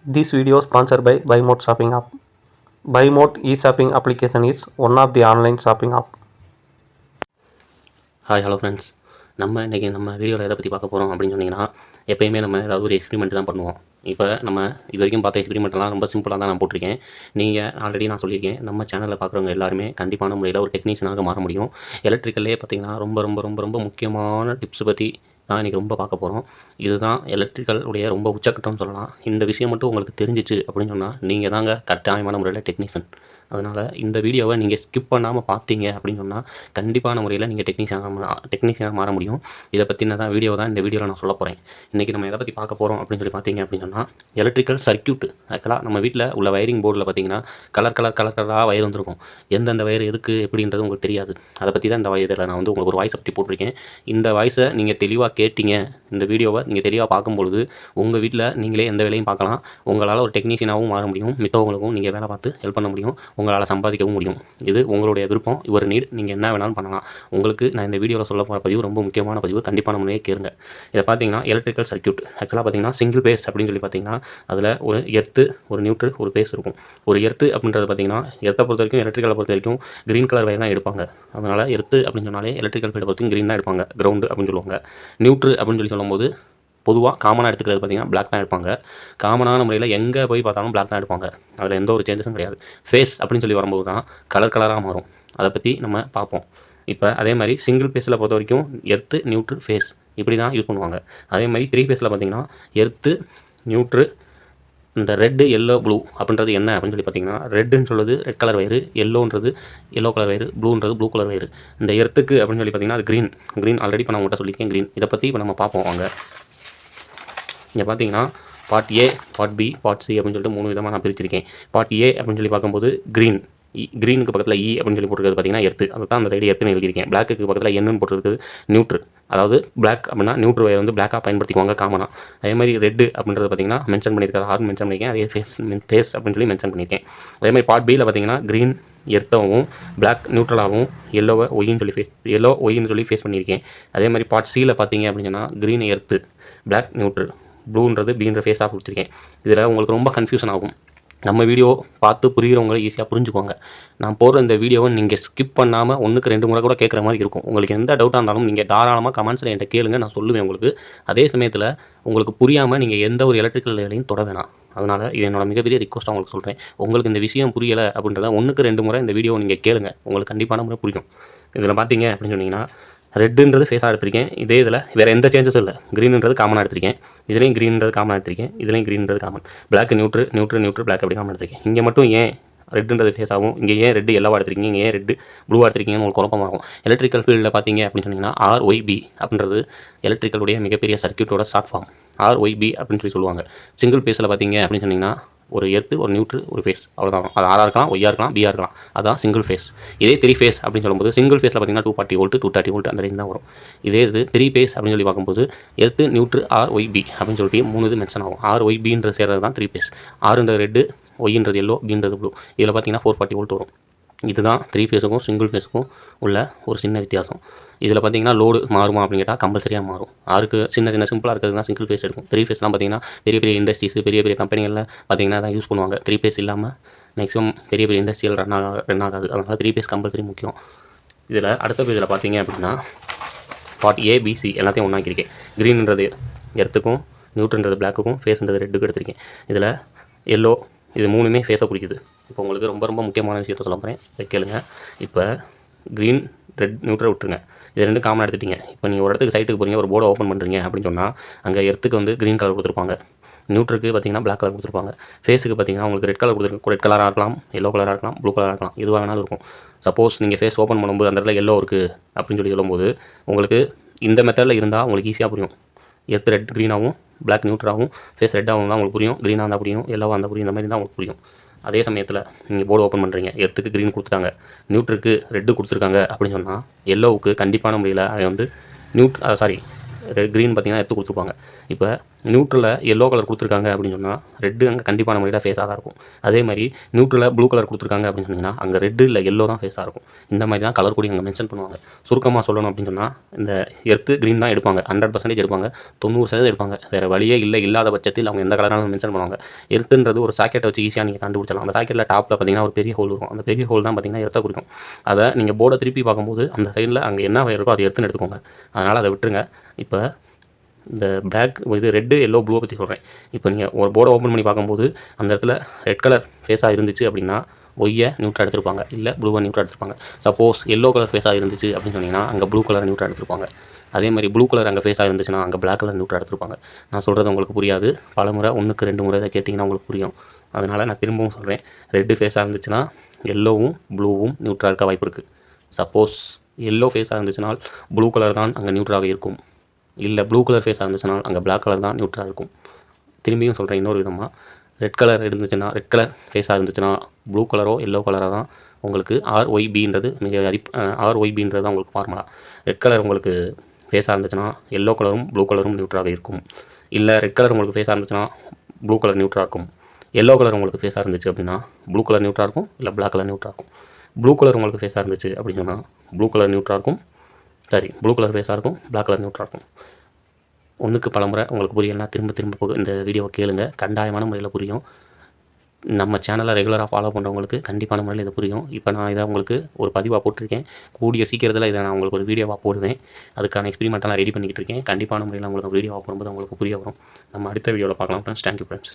This video is sponsored by BuyMode Shopping app. BuyMode e-shopping application is one of the online shopping app. Hi hello friends, இன்றைக்கி நம்ம வீடியோவில் எதை பற்றி பார்க்க போகிறோம் அப்படின்னு சொன்னிங்கன்னா, எப்போயுமே நம்ம ஏதாவது ஒரு எக்ஸ்பெரிமெண்ட் தான் பண்ணுவோம். இப்போ நம்ம இது வரைக்கும் பார்த்த எக்ஸ்பெரிமெண்ட்லாம் ரொம்ப சிம்பிளாக தான் நான் போட்டிருக்கேன். நீங்கள் ஆல்ரெடி நான் சொல்லியிருக்கேன், நம்ம சேனலில் பார்க்குறவங்க எல்லாருமே கண்டிப்பான முறையில் ஒரு டெக்னீஷியனாக மாற முடியும். எலக்ட்ரிக்கல்லே பார்த்திங்கன்னா ரொம்ப ரொம்ப ரொம்ப ரொம்ப முக்கியமான டிப்ஸ் பற்றி தான் இன்றைக்கி ரொம்ப பார்க்க போகிறோம். இதுதான் எலக்ட்ரிக்கல் உடைய ரொம்ப உச்சக்கட்டம்னு சொல்லலாம். இந்த விஷயம் மட்டும் உங்களுக்கு தெரிஞ்சிச்சு அப்படின்னு சொன்னால் நீங்கள் தாங்க கட்டாயமான முறையில் டெக்னீஷியன். அதனால் இந்த வீடியோவை நீங்கள் ஸ்கிப் பண்ணாமல் பார்த்தீங்க அப்படின்னு சொன்னால் கண்டிப்பான முறையில் நீங்கள் டெக்னீஷியனாக மாற முடியும். இதை பற்றின தான் வீடியோ தான் இந்த வீடியோவில் நான் சொல்ல போகிறேன். இன்றைக்கி நம்ம எதை பற்றி பார்க்க போகிறோம் அப்படின்னு சொல்லி பார்த்தீங்க அப்படின்னு சொன்னால், எலக்ட்ரிக்கல் சர்க்யூட். ஆக்சுவலாக நம்ம வீட்டில் உள்ள வயரிங் போர்டில் பார்த்தீங்கன்னா கலராக வயர் வந்துருக்கும். எந்தெந்த வயர் எதுக்கு எப்படின்றது உங்களுக்கு தெரியாது. அதை பற்றி தான் இந்த இதில் நான் வந்து உங்களுக்கு ஒரு வாய்ஸை பற்றி போட்டிருக்கேன். இந்த வாய்ஸை நீங்கள் தெளிவாக கேட்டீங்க, இந்த வீடியோவை நீங்கள் தெளிவாக பார்க்கும்பொழுது உங்கள் வீட்டில் நீங்களே எந்த வேலையும் பார்க்கலாம். உங்களால் ஒரு டெக்னீஷியனாகவும் மாற முடியும். மித்தவங்களுக்கும் நீங்கள் வேலை பார்த்து ஹெல்ப் பண்ண முடியும். உங்களால் சம்பாதிக்கவும் முடியும். இது உங்களுடைய விருப்பம், ஒரு நீட். நீங்கள் என்ன வேணாலும் பண்ணலாம். உங்களுக்கு நான் இந்த வீடியோவில் சொல்ல போகிற பதிவு ரொம்ப முக்கியமான பதிவு. கண்டிப்பான முறையை கேளுங்க. இதை பார்த்தீங்கன்னா எலக்ட்ரிக்கல் சர்க்யூட். ஆக்சுவலாக பார்த்தீங்கன்னா சிங்கிள் பேஸ் அப்படின்னு சொல்லி பார்த்தீங்கன்னா அதில் ஒரு எர்த்து, ஒரு நியூட்ரல், ஒரு பேஸ் இருக்கும். ஒரு எர்த்து அப்படின்றது பார்த்தீங்கன்னா எர்த்தை பொறுத்த வரைக்கும், எலக்ட்ரிக்கலை பொறுத்த வரைக்கும் க்ரீன் கலர் வயர் தான் எடுப்பாங்க. அதனால் எர்த்து அப்படின்னு சொன்னாலே எலக்ட்ரிக்கல் ஃபீல்டை பொறுத்து க்ரீன் தான் எடுப்பாங்க, கிரவுண்டு அப்படின்னு சொல்லுவாங்க. நியூட்ரு அப்படின்னு சொல்லி சொல்லும்போது பொதுவாக காமனாக எடுத்துக்கிறது பார்த்திங்கன்னா பிளாக் தான் எடுப்பாங்க. காமனான முறையில் எங்கே போய் பார்த்தாலும் பிளாக் தான் எடுப்பாங்க. அதில் எந்த ஒரு சேஞ்சஸும் கிடையாது. ஃபேஸ் அப்படின்னு சொல்லி வரும்போது தான் கலராக மாறும். அதை பற்றி நம்ம பார்ப்போம். இப்போ அதே மாதிரி சிங்கிள் ஃபேஸில் பொறுத்த வரைக்கும் எர்த்து, நியூட்ரு, ஃபேஸ் இப்படி தான் யூஸ் பண்ணுவாங்க. அதே மாதிரி 3 ஃபேஸில் பார்த்திங்கன்னா எர்த்து, நியூட்ரு, இந்த ரெட்டு, எல்லோ, ப்ளூ அப்படின்றது என்ன அப்படின்னு சொல்லி பார்த்தீங்கன்னா, ரெட்டுன்னு சொல்லுறது ரெட் கலர் வயரு, எல்லோன்றது எல்லோ கலர் வயரு, ப்ளூன்றது ப்ளூ கலர் வயரு. இந்த எர்த்துக்கு அப்படின்னு சொல்லி பார்த்தீங்கன்னா அது க்ரீன் ஆல்ரெடி இப்போ நான் உங்கள்கிட்ட சொல்லியிருக்கேன் க்ரீன். இதை பற்றி இப்போ நம்ம பார்ப்போம் வாங்க. இங்கே பார்த்தீங்கன்னா part A, part B, part C அப்படின்னு சொல்லிட்டு 3 விதமாக நான் பிரிச்சிருக்கேன். பார்ட் ஏ அப்படின்னு சொல்லி பார்க்கும்போது க்ரீனுக்கு பக்கத்தில் இ அப்படின்னு சொல்லி போட்டுருக்கிறது பார்த்தீங்கன்னா எர்த்து. அதை தான் அந்த சைடு எர்த்துன்னு எழுதியிருக்கேன். பிளாக்கு பக்கத்தில் என்னன்னு போட்டுருக்குது நியூட்ரு. அதாவது பிளாக் அப்படின்னா நியூட்ரு வயர் வந்து பிளாக்காக பயன்படுத்திக்குவாங்க காமனாக. அதே மாதிரி ரெட்டு அப்படின்றது பார்த்தீங்கன்னா மென்ஷன் பண்ணியிருக்காது, ஆர்னு மென்ஷன் பண்ணியிருக்கேன். அதே ஃபேஸ் அப்படின்னு சொல்லி மென்ஷன் பண்ணியிருக்கேன். அதே மாதிரி பார்ட் பியில் பார்த்தீங்கன்னா க்ரீன் எர்த்தாகவும் பிளாக் நியூட்ரலாகவும் எல்லோவை ஒய்ன்னு சொல்லி ஃபேஸ் பண்ணியிருக்கேன். அதே மாதிரி பார்ட் சியில் பார்த்தீங்க அப்படின்னு சொன்னால் க்ரீன் எர்த்து, பிளாக் நியூட்ரல், ப்ளூன்றது பீன்ற ஃபேஸாக கொடுத்துருக்கேன். இதில் உங்களுக்கு ரொம்ப கன்ஃபியூஷன் ஆகும். நம்ம வீடியோ பார்த்து புரிகிறவங்களை ஈஸியாக புரிஞ்சுக்குவாங்க. நான் போடுற இந்த வீடியோவை நீங்கள் ஸ்கிப் பண்ணாமல் 1க்கு 2 முறை கூட கேட்குற மாதிரி இருக்கும். உங்களுக்கு எந்த டவுட்டாக இருந்தாலும் நீங்கள் தாராளமாக கமெண்ட்ஸில் என்கிட்ட கேளுங்க, நான் சொல்லுவேன் உங்களுக்கு. அதே சமயத்தில் உங்களுக்கு புரியாமல் நீங்கள் எந்த ஒரு எலக்ட்ரிக்கல் வேலையும் தொட வேணாம். அதனால் இது என்னோட மிகப்பெரிய ரிக்வஸ்ட்டாக உங்களுக்கு சொல்கிறேன். உங்களுக்கு இந்த விஷயம் புரியலை அப்படின்றத 1க்கு 2 முறை இந்த வீடியோவை நீங்கள் கேளுங்க, உங்களுக்கு கண்டிப்பான முறை புரியும். இதில் பார்த்தீங்க அப்படின்னு சொன்னீங்கன்னா ரெட்டுன்றது ஃபேஸாக எடுத்திருக்கேன். இதே இதில் வேறு எந்த சேஞ்சஸும் இல்லை. க்ரீன்ன்றது காமனாக எடுத்திருக்கேன். இதுலேயும் க்ரீன்ன்றது காமனாக எடுத்திருக்கேன். இதுலேயும் க்ரீன்ன்றது காமன். பிளாக் நியூட்ரு பிளாக் அப்படி காமன் எடுத்திருக்கேன். இங்கே மட்டும் ஏன் ரெட்டுன்றது ஃபேஸ் ஆகும், இங்கே ஏன் ரெட்டு எல்லோவாக எடுத்திருக்கீங்க, இங்கே ஏன் ரெட்டு ப்ளூவாக எடுத்திருக்கீங்கன்னு உங்களுக்கு குழப்பமாகும். எலக்ட்ரிக்கல் ஃபீல்டில் பார்த்தீங்க அப்படின்னு சொன்னீங்கன்னா RYB அப்படின்றது எலக்ட்ரிக்கலுடைய மிகப்பெரிய சர்க்யூட்டோட ஷார்ட் ஃபார்ம். RYB அப்படின்னு சொல்லி சொல்லுவாங்க. சிங்கிள் ஃபேஸில் பார்த்தீங்க அப்படின்னு சொன்னீங்கன்னா ஒரு எர்த்து, ஒரு நியூட்ரு, ஒரு ஃபேஸ், அவ்வளோதான். அது ஆராக இருக்கலாம், ஒய்யாக இருக்கலாம், பிஆர் இருக்கலாம். அதுதான் சிங்கிள் ஃபேஸ். இதே 3 ஃபேஸ் அப்படின்னு சொல்லும்போது சிங்கிள் ஃபேஸில் பார்த்தீங்கன்னா 240 வோல்ட் 230 வோல்ட் அந்த ரேஞ்ச் தான் வரும். இதே இது 3 ஃபேஸ் அப்படின்னு சொல்லி பார்க்கும்போது எர்த்து, நியூட்ரு, RYB அப்படின்னு சொல்லிட்டு 3 இது மென்ஷன் ஆகும். RYBன்ற சேர்றது தான் 3 ஃபேஸ். ஆறுன்றது ரெட்டு, ஒய்ன்றது எல்லோ, பீன்றது ப்ளூ. இதில் பார்த்தீங்கன்னா 440 வோல்ட் வரும். இதுதான் 3 ஃபேஸுக்கும் சிங்கிள் ஃபேஸுக்கும் உள்ள ஒரு சின்ன வித்தியாசம். இதில் பார்த்தீங்கன்னா லோடு மாறுமா அப்படின்னு கேட்டால் கம்பல்சரியாக மாறும். ஆறுக்கு சின்ன சிம்பிளாக இருக்கிறது தான் சிங்கிள் ஃபேஸ் எடுக்கும். 3 ஃபேஸ்லாம் பார்த்தீங்கன்னா பெரிய இண்டஸ்ட்ரீஸ், பெரிய கம்பெனிகளில் பார்த்தீங்கன்னா தான் யூஸ் பண்ணுவாங்க. 3 ஃபேஸ் இல்லாமல் மேக்ஸிமம் பெரிய இண்டஸ்ட்ரியல் ரன் ஆகாது. அதனால் 3 ஃபேஸ் கம்பல்சரி முக்கியம். இதில் அடுத்த பேஜில் பார்த்தீங்க அப்படின்னா பார்ட் ABC எல்லாத்தையும் ஒன்றாக்கியிருக்கேன். க்ரீன்ன்றது எர்த்துக்கும், நியூட்ரன்றது பிளாக்குக்கும், ஃபேஸ்ன்றது ரெட்டுக்கும் எடுத்திருக்கேன். இதில் எல்லோ, இது 3மே ஃபேஸை குறிக்குது. இப்போ உங்களுக்கு ரொம்ப முக்கியமான விஷயத்தை சொல்ல போகிறேன், இதை கேளுங்க. இப்போ க்ரீன், ரெட், நியூட்ரல் விட்டுருங்க. இது 2 காமனாக எடுத்துட்டீங்க. இப்போ நீங்கள் ஒரு இடத்துக்கு சைட்டுக்கு போகிறீங்க, ஒரு போர்டை ஓப்பன் பண்ணுறீங்க அப்படின்னு சொன்னால் அங்கே எர்த்துக்கு வந்து க்ரீன் கலர் கொடுத்துருப்பாங்க, நியூட்ருக்கு பார்த்தீங்கன்னா பிளாக் கலர் கொடுத்துருப்பாங்க, ஃபேஸுக்கு பார்த்தீங்கன்னா உங்களுக்கு ரெட் கலர் கொடுத்துருக்கும். ரெட் கலராக இருக்கலாம், எல்லோ கலராக இருக்கலாம், ப்ளூ கலராக இருக்கலாம், எதுவாக வேணாலும் இருக்கும். சப்போஸ் நீங்கள் ஃபேஸ் ஓப்பன் பண்ணும்போது அந்த இடத்துல எல்லோ இருக்குது அப்படின்னு சொல்லும்போது உங்களுக்கு இந்த மெத்தடில் இருந்தால் உங்களுக்கு ஈஸியாக புரியும். எர்த்து ரெட் க்ரீனாகவும், பிளாக் நியூட்ராகவும், ஃபேஸ் ரெட்டாகவும் தான் உங்களுக்கு புரியும். க்ரீனாக இருந்தால் புரியும், எல்லோவாக இருந்தால் புரியும். இந்த மாதிரி தான் உங்களுக்கு புரியும். அதே சமயத்தில் நீங்கள் போர்டு ஓப்பன் பண்ணுறீங்க, எர்த்துக்கு க்ரீன் கொடுத்துட்டாங்க, நியூட்ருக்கு ரெட்டு கொடுத்துருக்காங்க அப்படின்னு சொன்னால் எல்லோவுக்கு கண்டிப்பான முறையில் அவன் வந்து க்ரீன் பார்த்தீங்கன்னா எர்த்து கொடுத்துருப்பாங்க. இப்போ நியூட்ரலில் எல்லோ கலர் கொடுத்துருக்காங்க அப்படின்னு சொன்னால் ரெட்டு அங்கே கண்டிப்பான முறையில் ஃபேஸாக தான் இருக்கும். அதே மாதிரி நியூட்ரலில் ப்ளூ கலர் கொடுத்துருக்காங்க அப்படின்னு சொன்னீங்கன்னா அங்கே ரெட்டு இல்லை எல்லோ தான் ஃபேஸாக இருக்கும். இந்த மாதிரி தான் கலர் கூட அங்கே மென்ஷன் பண்ணுவாங்க. சுருக்கமாக சொல்லணும் அப்படின்னு சொன்னால் இந்த எர்த்து க்ரீன் தான் எடுப்பாங்க, 100% எடுப்பாங்க, 90% எடுப்பாங்க. வேறு வழியே இல்லை, இல்லாத பட்சத்தில் அவங்க எந்த கலராலும் மென்ஷன் பண்ணுவாங்க. எர்த்துன்றது ஒரு சாக்கெட்டை வச்சு ஈஸியாக நீங்கள் கண்டுபிடிச்சலாம். அந்த சாக்கெட்டில் டாப்பில் பார்த்தீங்கன்னா ஒரு பெரிய ஹோல் இருக்கும். அந்த பெரிய ஹோல் தான் பார்த்தீங்கன்னா எர்த்தை குறிக்கும். அதை நீங்கள் போர்டை திருப்பி பார்க்கும்போது அந்த சைடில் அங்கே என்ன இருக்கோ அது எர்த்துன்னு எடுத்துக்கோங்க. அதனால் அதை விட்டுருங்க. இப்போ இந்த பிளாக் இது ரெட்டு எல்லோ ப்ளூவை பற்றி சொல்கிறேன். இப்போ நீங்கள் ஒரு போர்டை ஓப்பன் பண்ணி பார்க்கும்போது அந்த இடத்துல ரெட் கலர் ஃபேஸாக இருந்துச்சு அப்படின்னா ஒய்யை நியூட்ரல் எடுத்திருப்பாங்க, இல்லை ப்ளூவை நியூட்ரல் எடுத்திருப்பாங்க. சப்போஸ் எல்லோ கலர் ஃபேஸாக இருந்துச்சு அப்படின்னு சொன்னீங்கன்னா அங்கே ப்ளூ கலர் நியூட்ரல் எடுத்திருப்பாங்க. அதே மாதிரி ப்ளூ கலர் அங்கே ஃபேஸாக இருந்துச்சுன்னா அங்கே பிளாக் கலர் நியூட்ரல் எடுத்திருப்பாங்க. நான் சொல்கிறது உங்களுக்கு புரியாது. பல முறை 1க்கு 2 முறை இதை கேட்டிங்கன்னா உங்களுக்கு புரியும். அதனால் நான் திரும்பவும் சொல்கிறேன். ரெட்டு ஃபேஸாக இருந்துச்சுன்னா எல்லோவும் ப்ளூவும் நியூட்ரலாக இருக்க வாய்ப்பு இருக்குது. சப்போஸ் எல்லோ ஃபேஸாக இருந்துச்சுன்னா ப்ளூ கலர் தான் அங்கே நியூட்ரலாக இருக்கும். இல்லை ப்ளூ கலர் ஃபேஸாக இருந்துச்சுன்னா அங்கே பிளாக் கலர் தான் நியூட்ரலாக இருக்கும். திரும்பியும் சொல்கிறேன் இன்னொரு விதமாக, ரெட் கலர் இருந்துச்சுன்னா ரெட் கலர் ஃபேஸாக இருந்துச்சுன்னா ப்ளூ கலரோ எல்லோ கலராக தான் உங்களுக்கு RYBன்றது RYBன்றது தான் உங்களுக்கு ஃபார்முலா. ரெட் கலர் உங்களுக்கு ஃபேஸாக இருந்துச்சுன்னா எல்லோ கலரும் ப்ளூ கலரும் நியூட்ரலாக இருக்கும். இல்லை ரெட் கலர் உங்களுக்கு ஃபேஸாக இருந்துச்சுன்னா ப்ளூ கலர் நியூட்ரலாக இருக்கும். எல்லோ கலர் உங்களுக்கு ஃபேஸாக இருந்துச்சு அப்படின்னா ப்ளூ கலர் நியூட்ரலாக இருக்கும், இல்லை பிளாக் கலர் நியூட்ரலாக இருக்கும். ப்ளூ கலர் உங்களுக்கு ஃபேஸாக இருந்துச்சு அப்படின்னு சொன்னால் ப்ளூ கலர் நியூட்ரலாக இருக்கும். ப்ளூ கலர் ஃபேஸாக இருக்கும், பிளாக் கலர் நியூட்ரலாக இருக்கும். 1க்கு பல முறை உங்களுக்கு புரியலைன்னா திரும்ப இந்த வீடியோவை கேளுங்க. கண்டாயமான முறையில் புரியும். நம்ம சேனலை ரெகுலராக ஃபாலோ பண்ணுறவங்களுக்கு கண்டிப்பான முறையில் இது புரியும். இப்போ நான் இதை உங்களுக்கு ஒரு பதிவாக போட்டிருக்கேன். கூடிய சீக்கிரத்தில் இதை நான் உங்களுக்கு ஒரு வீடியோவாக போடுவேன். அதுக்கான எக்ஸ்பெரிமெண்ட்டெல்லாம் ரெடி பண்ணிக்கிட்டு இருக்கேன். கண்டிப்பான முறையில் உங்களுக்கு வீடியோவாக போடும்போது உங்களுக்கு புரிய வரும். நம்ம அடுத்த வீடியோவில் பார்க்கலாம் ஃப்ரெண்ட்ஸ். Thank you friends.